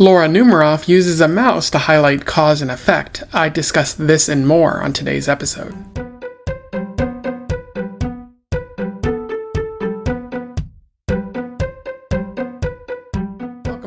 Laura Numeroff uses a mouse to highlight cause and effect. I discuss this and more on today's episode.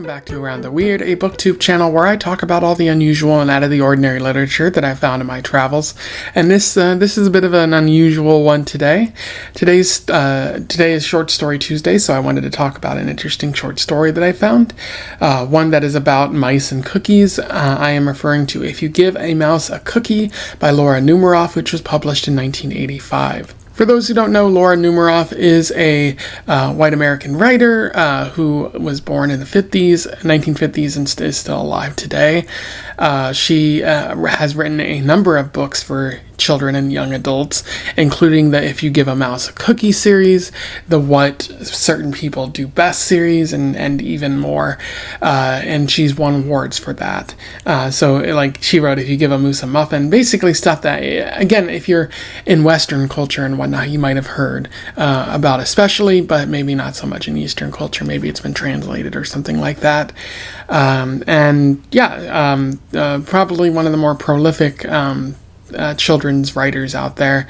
Back to Around the Weird, a booktube channel where I talk about all the unusual and out of the ordinary literature that I found in my travels. And this is a bit of an unusual one today. Today is Short Story Tuesday, so I wanted to talk about an interesting short story that I found. One that is about mice and cookies. I am referring to If You Give a Mouse a Cookie by Laura Numeroff, which was published in 1985. For those who don't know, Laura Numeroff is a white American writer who was born in the 1950s, and is still alive today. She has written a number of books for children and young adults, including the If You Give a Mouse a Cookie series, the What Certain People Do Best series, and even more. And she's won awards for that. She wrote If You Give a Moose a Muffin, basically stuff that, again, if you're in Western culture and whatnot, you might have heard about especially, but maybe not so much in Eastern culture. Maybe it's been translated or something like that. Probably one of the more prolific children's writers out there.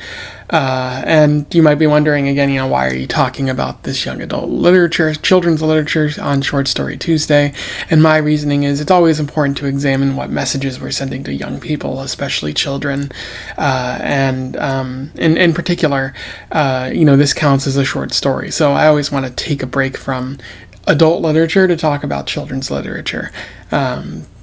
And you might be wondering again, why are you talking about this young adult literature, children's literature on Short Story Tuesday? And my reasoning is it's always important to examine what messages we're sending to young people, especially children. In particular, this counts as a short story. So I always want to take a break from adult literature to talk about children's literature,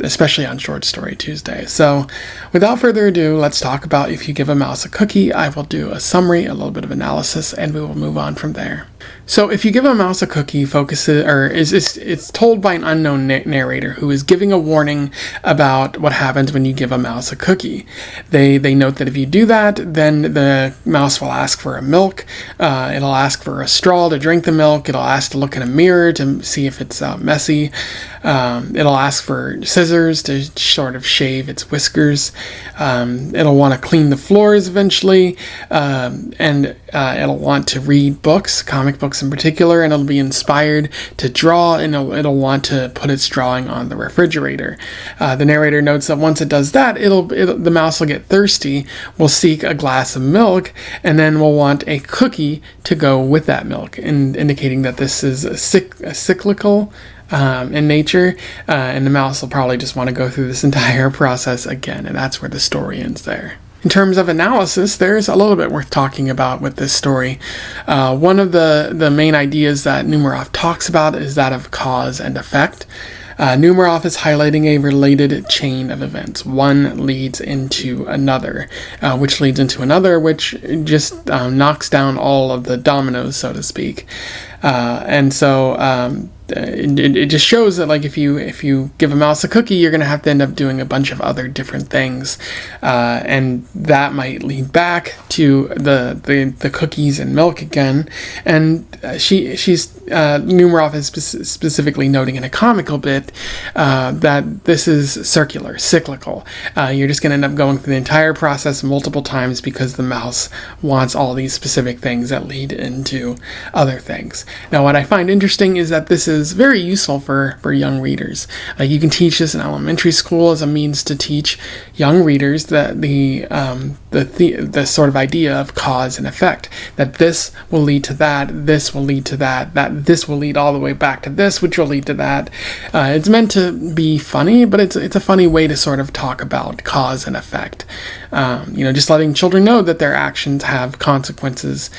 especially on Short Story Tuesday. So without further ado, let's talk about If You Give a Mouse a Cookie. I will do a summary, a little bit of analysis, and we will move on from there. So If You Give a Mouse a Cookie it's told by an unknown narrator who is giving a warning about what happens when you give a mouse a cookie. They note that if you do that, then the mouse will ask for a milk. It'll ask for a straw to drink the milk. It'll ask to look in a mirror to see if it's messy. It'll ask for scissors to sort of shave its whiskers. It'll want to clean the floors eventually, and it'll want to read books, comic books in particular, and it'll be inspired to draw, and it'll want to put its drawing on the refrigerator. The narrator notes that once it does that, the mouse will get thirsty, will seek a glass of milk, and then will want a cookie to go with that milk, indicating that this is cyclical in nature, and the mouse will probably just want to go through this entire process again, and that's where the story ends there. In terms of analysis, there's a little bit worth talking about with this story. One of the main ideas that Numeroff talks about is that of cause and effect. Numeroff is highlighting a related chain of events. One leads into another, which leads into another, which just knocks down all of the dominoes, so to speak. It just shows that, like, if you give a mouse a cookie, you're going to have to end up doing a bunch of other different things, and that might lead back to the cookies and milk again. And Numeroff is specifically noting in a comical bit that this is cyclical. You're just going to end up going through the entire process multiple times because the mouse wants all these specific things that lead into other things. Now, what I find interesting is that this is very useful for young readers. Like, you can teach this in elementary school as a means to teach young readers that the sort of idea of cause and effect, that this will lead to that, this will lead to that this will lead all the way back to this, which will lead to that. It's meant to be funny, but it's a funny way to sort of talk about cause and effect. Just letting children know that their actions have consequences,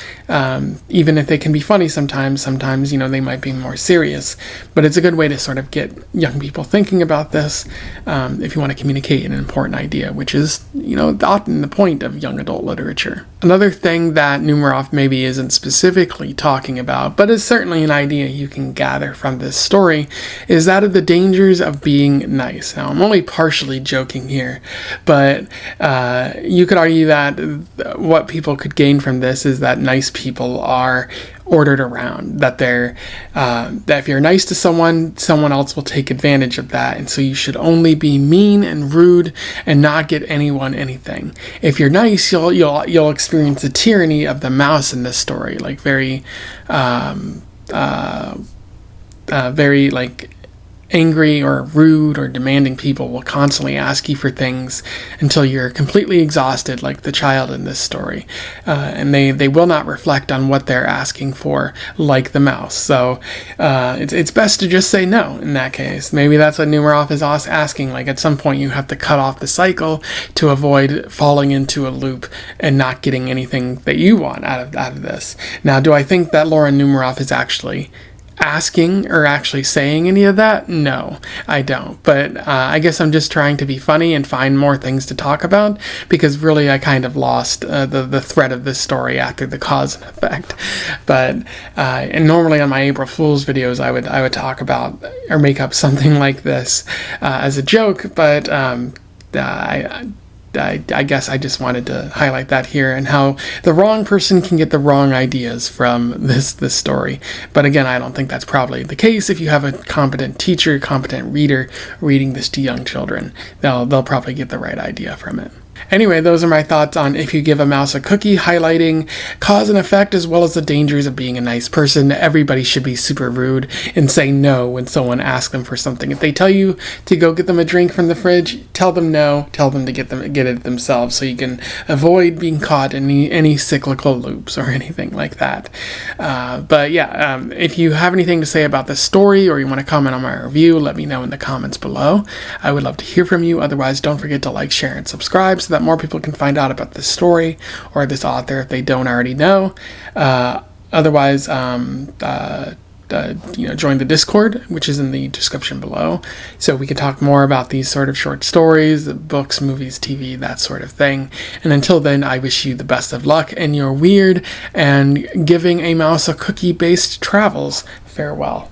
even if they can be funny sometimes, they might be more serious. But it's a good way to sort of get young people thinking about this, if you want to communicate an important idea, which is, often the point of young adult literature. Another thing that Numeroff maybe isn't specifically talking about, but is certainly an idea you can gather from this story, is that of the dangers of being nice. Now, I'm only partially joking here, but you could argue that what people could gain from this is that nice people are ordered around, that if you're nice to someone else will take advantage of that, and so you should only be mean and rude and not get anyone anything. If you're nice, you'll experience the tyranny of the mouse in this story, like very angry or rude or demanding people will constantly ask you for things until you're completely exhausted, like the child in this story. And they will not reflect on what they're asking for, like the mouse. So it's best to just say no in that case. Maybe that's what Numeroff is asking. Like, at some point you have to cut off the cycle to avoid falling into a loop and not getting anything that you want out of this. Now, do I think that Lauren Numeroff is actually asking or actually saying any of that? No, I don't. But I guess I'm just trying to be funny and find more things to talk about, because really I kind of lost the thread of this story after the cause and effect. But and normally on my April Fool's videos I would talk about or make up something like this as a joke, but I guess I just wanted to highlight that here, and how the wrong person can get the wrong ideas from this story. But again, I don't think that's probably the case. If you have a competent teacher, competent reader reading this to young children, they'll probably get the right idea from it. Anyway, those are my thoughts on If You Give a Mouse a Cookie, highlighting cause and effect as well as the dangers of being a nice person. Everybody should be super rude and say no when someone asks them for something. If they tell you to go get them a drink from the fridge, tell them no. Tell them to get it themselves, so you can avoid being caught in any cyclical loops or anything like that. But yeah, if you have anything to say about this story, or you want to comment on my review, let me know in the comments below. I would love to hear from you. Otherwise, don't forget to like, share, and subscribe so that more people can find out about this story or this author if they don't already know. Otherwise, join the Discord, which is in the description below, so we can talk more about these sort of short stories, books, movies, TV, that sort of thing. And until then, I wish you the best of luck in your weird and giving a mouse a cookie based travels. Farewell.